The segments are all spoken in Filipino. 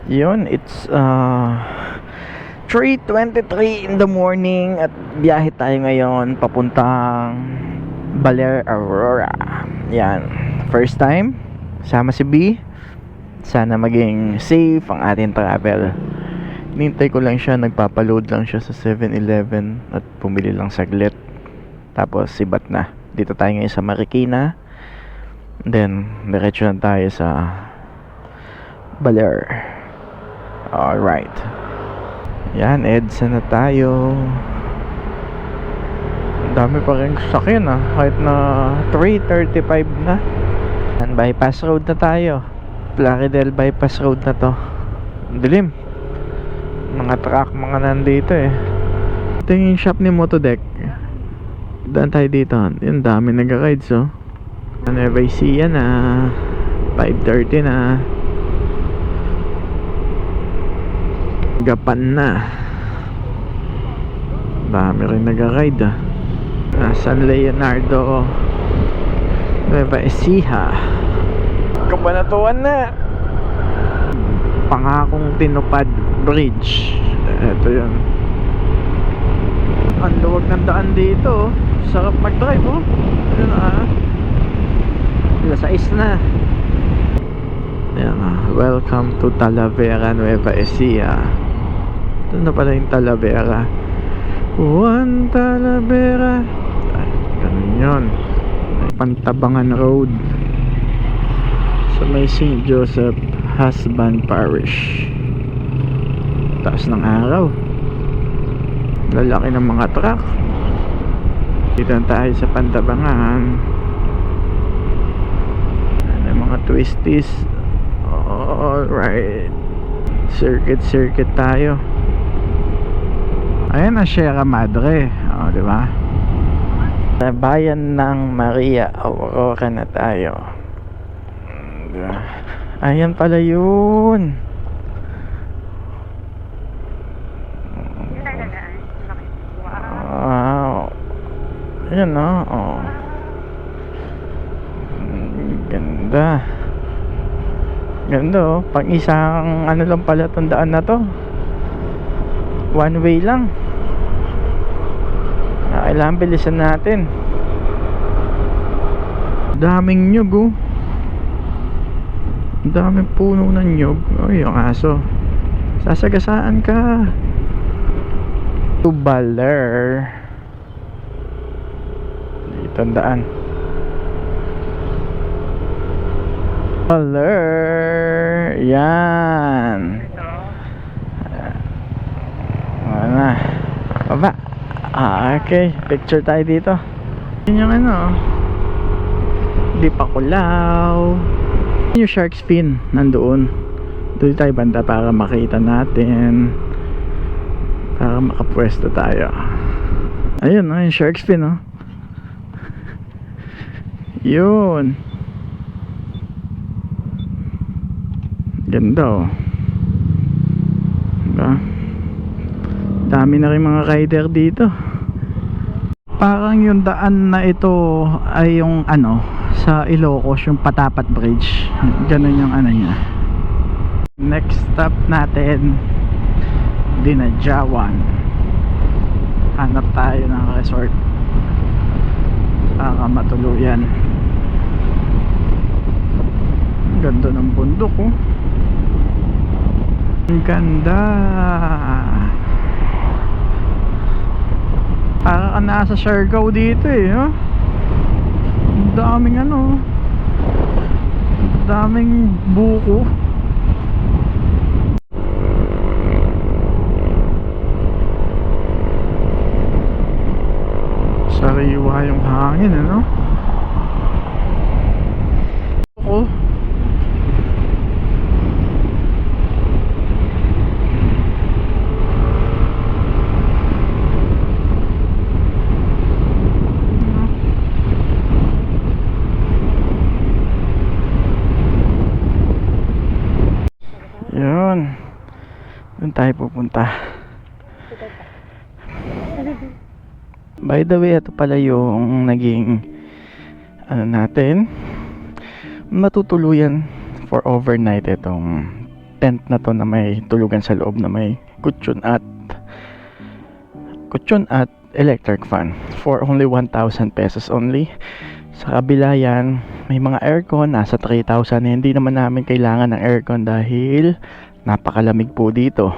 Yun, it's 3:23 in the morning at biyahe tayo ngayon papuntang Baler Aurora. Yan, first time sama si B. Sana maging safe ang ating travel. Nintay ko lang siya, nagpapaload lang siya sa 7-Eleven at pumili lang saglit. Tapos sibat na. Dito tayo ngayon sa Marikina. Then diretso na tayo sa Baler. Alright. Yan, EDSA na tayo. Ang dami pa rin sakyan kahit na 3:35 na. Yan, bypass road na tayo. Plaridel bypass road na to. Ang dilim. Mga truck, mga nandito Ito yung shop ni Motodeck. Daan tayo dito. Yung dami nag-rides Nueva Ecija na 5:30 na. Gapan na. Dami rin nag-ride San Leonardo Nueva Ecija. Kabanatuan na. Pangakong tinupad bridge. Ito yun. Ang luwag ng daan dito Sarap mag-drive Ayun Alas 6 na. Ayan welcome to Talavera Nueva Ecija. Ito na pala yung Talavera. Juan Talavera. Ay, ganun yun. Pantabangan Road sa may St. Joseph Husband Parish. Taas ng araw. Lalaki ng mga truck. Dito tayo sa Pantabangan. Ano yung mga twisties. Alright. Circuit tayo. Ayan na Sierra Madre. Diba? Sa bayan ng Maria Aurora na tayo. Diba? Ayan pala yun. Wow. Ayan Ganda. Ganda pang isang ano lang pala tandaan na to. One way lang. Kailangan bilisan natin. Daming nyug daming puno ng nyug. Yung aso. Sasagasaan ka. To Baler. Dito ang daan. Baler. Yan. Ano? Baba. Okay. Picture tayo dito. Yun yung Di pa kulaw. Yung shark's fin nandoon. Doon tayo banda para makita natin. Para makapwesto tayo. Ayun yung shark's fin Yun. Ganda diba? Dami na rin mga rider dito. Parang yung daan na ito ay yung sa Ilocos, yung Patapat Bridge. Ganun yung niya. Next stop natin Dinajawan. Hanap tayo ng resort para matuluyan. Ganda ng bundok Ang ganda. Para ka nasa Siargao dito Ang daming daming buko. Sariwa yung hangin buko. Yun. Doon tayo pupunta. By the way, ito pala yung naging natin matutuluyan for overnight itong tent na to na may tulugan sa loob na may kutsyon at electric fan for only 1,000 pesos only. Sa kabila yan, may mga aircon, nasa 3,000. Hindi naman namin kailangan ng aircon dahil napakalamig po dito.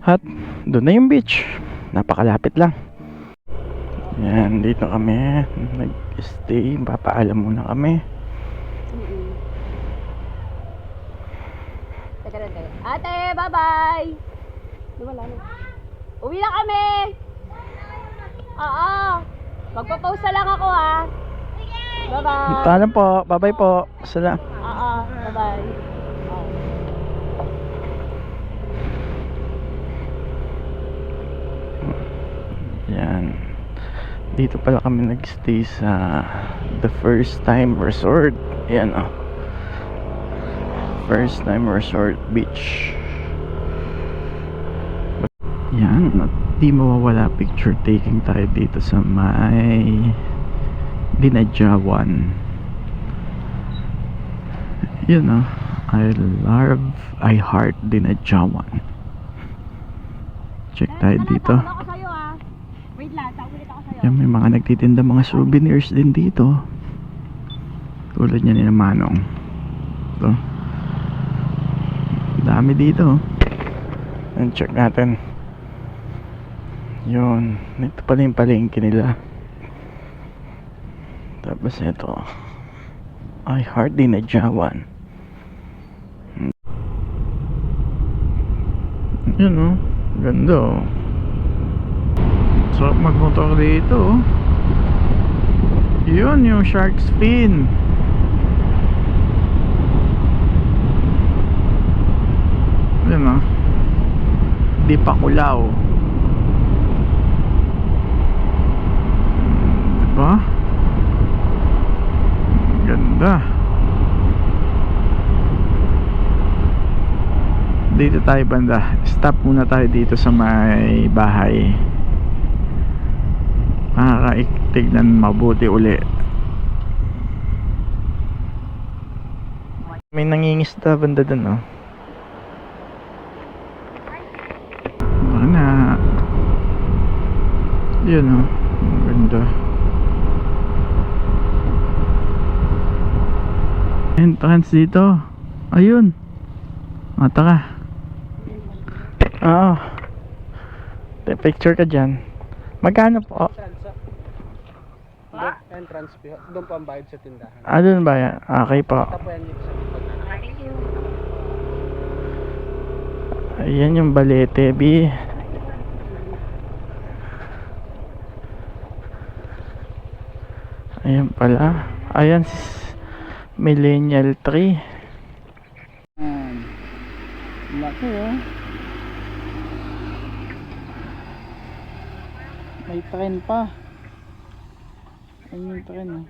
At doon na yung beach, napakalapit lang. Yan, dito kami nag-stay, papaalam muna kami. Teka. Ate, bye-bye! Wala na. Uwi na kami! Oo! Magpo-post na lang ako, ha? Bye-bye! Paalam po, bye-bye po. Sala. Oo, bye-bye. Yan. Dito pala kami nag-stay sa The First Time Resort. Yan o. First Time Resort Beach. Yan. At di mawawala picture taking tayo dito sa may Dinadjawan. Yan o. I heart Dinadjawan. Check tayo dito. Ako sa'yo, ha? Wait lang, ulit ako sa'yo. Yan, may mga nagtitinda mga souvenirs din dito. Tulad niya ni Manong. Ito. Dami dito. Yan, check natin. Yun. Ito pala yung palengke nila. Tapos ito. I heart Dinadjawan. Yun o. Ganda o. Sarap magmotor dito. Yun yung shark fin. Yun o. Di pa kulaw. Diba? Ganda. Dito tayo banda. Stop muna tayo dito sa may bahay. Tignan mabuti uli. May nangingisda banda dun, oh. Mana? Yun, oh. Ganda. Entrance dito. Ayun. Mata ka. Oo. Picture ka dyan. Magkano po? Entrance fee. Doon po ang bayad sa tindahan. Doon ba yan? Okay po. Ito po yan dito sa likod. Ayan yung balete, B. Ayan pala. Ayan, Millennial 3. Laki, oh. May tren pa. Ayun yung tren, oh.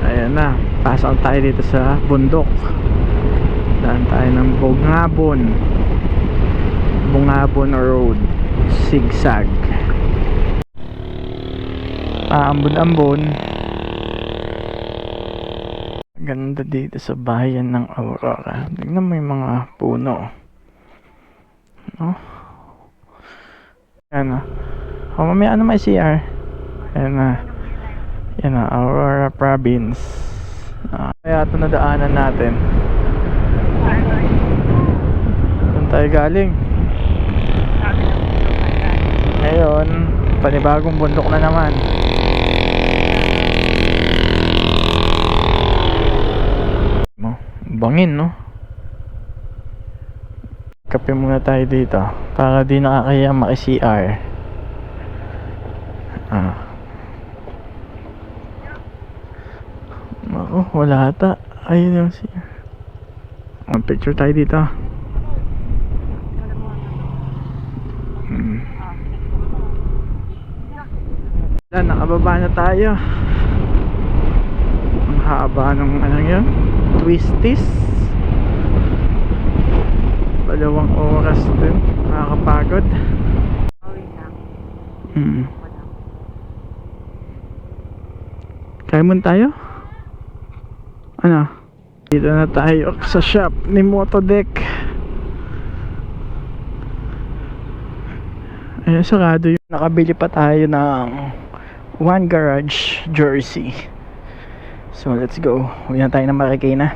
Ayan na, pasok tayo dito sa bundok. Daan tayo ng Bungabon Road, zigzag. Ambon-ambon. Ganda dito sa bayan ng Aurora. Tingnan mo yung mga puno. No? Ayan na. Mamaya may CR. Ayan na. Yan na, Aurora Province. Kaya ito nadaanan natin. Saan tayo galing? Ngayon, panibagong bundok na naman. Bangin, no? Kape muna tayo dito para di nakakaya maki-CR. Wala ata. Ayun yung CR. Picture tayo dito. Nakababa na tayo. Ang haba ng ano yun, twisties. 2 oras din. Nakakapagod. Kaya mo tayo? Ano? Dito na tayo sa shop ni Motodeck. Ayun, sarado yun. Nakabili pa tayo ng One Garage jersey. So let's go. Huwag na tayo na Marikina.